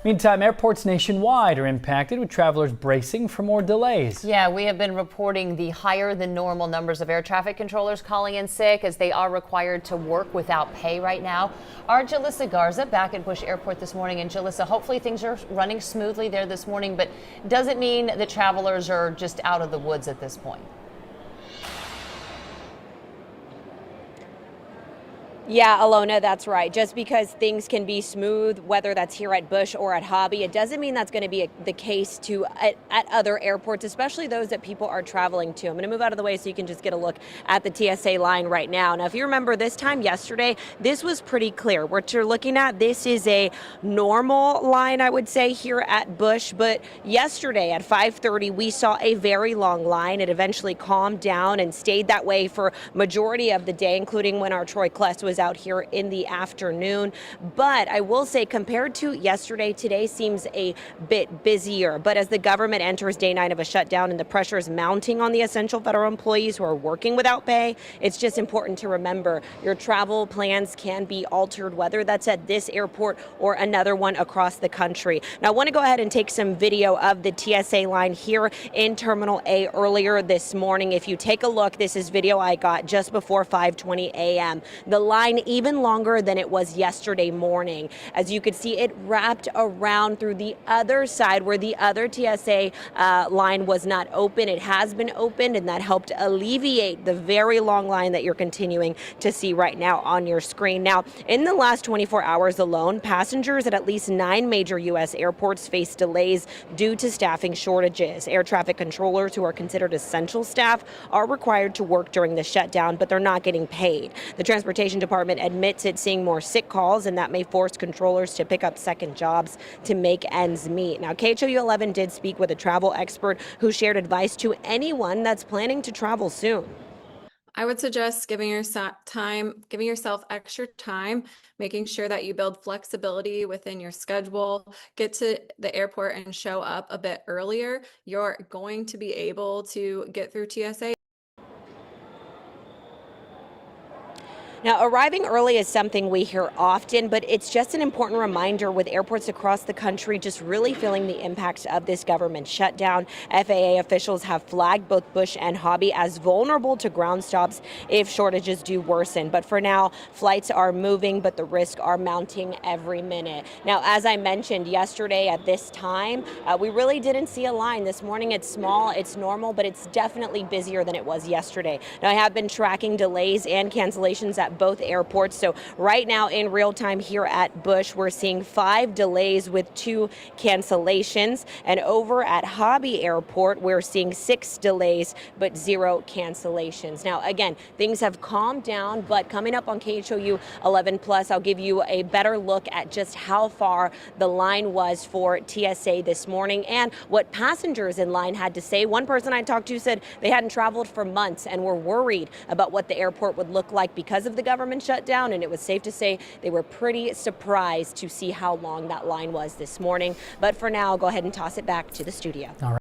Meantime, airports nationwide are impacted with travelers bracing for more delays. Yeah, we have been reporting the higher than normal numbers of air traffic controllers calling in sick as they are required to work without pay right now. Our Jalissa Garza back at Bush Airport this morning. And Jalissa, hopefully things are running smoothly there this morning, but does it mean the travelers are just out of the woods at this point? Yeah, Alona, that's right. Just because things can be smooth, whether that's here at Bush or at Hobby, it doesn't mean that's going to be the case at other airports, especially those that people are traveling to. I'm going to move out of the way so you can just get a look at the TSA line right now. Now, if you remember this time yesterday, this was pretty clear. What you're looking at, this is a normal line, I would say, here at Bush. But yesterday at 5:30, we saw a very long line. It eventually calmed down and stayed that way for majority of the day, including when our Troy Kless was out here in the afternoon. But I will say, compared to yesterday, today seems a bit busier. But as the government enters day 9 of a shutdown and the pressure is mounting on the essential federal employees who are working without pay, it's just important to remember your travel plans can be altered, whether that's at this airport or another one across the country. Now, I want to go ahead and take some video of the TSA line here in Terminal A earlier this morning. If you take a look, this is video I got just before 5:20 a.m. The line even longer than it was yesterday morning. As you could see, it wrapped around through the other side where the other TSA line was not open. It has been opened, and that helped alleviate the very long line that you're continuing to see right now on your screen. Now, in the last 24 hours alone, passengers at least 9 major U.S. airports face delays due to staffing shortages. Air traffic controllers, who are considered essential staff, are required to work during the shutdown, but they're not getting paid. The Transportation Department admits it's seeing more sick calls, and that may force controllers to pick up second jobs to make ends meet. Now, KHOU 11 did speak with a travel expert who shared advice to anyone that's planning to travel soon. I would suggest giving yourself extra time, making sure that you build flexibility within your schedule, get to the airport and show up a bit earlier. You're going to be able to get through TSA. Now, arriving early is something we hear often, but it's just an important reminder with airports across the country just really feeling the impacts of this government shutdown. FAA officials have flagged both Bush and Hobby as vulnerable to ground stops if shortages do worsen. But for now, flights are moving, but the risks are mounting every minute. Now, as I mentioned yesterday at this time, we really didn't see a line. This morning it's small, it's normal, but it's definitely busier than it was yesterday. Now, I have been tracking delays and cancellations at both airports. So right now in real time here at Bush, we're seeing 5 delays with 2 cancellations. And over at Hobby Airport, we're seeing 6 delays, but 0 cancellations. Now, again, things have calmed down, but coming up on KHOU 11 Plus, I'll give you a better look at just how far the line was for TSA this morning and what passengers in line had to say. One person I talked to said they hadn't traveled for months and were worried about what the airport would look like because of the government shutdown, and it was safe to say they were pretty surprised to see how long that line was this morning. But for now, I'll go ahead and toss it back to the studio. All right.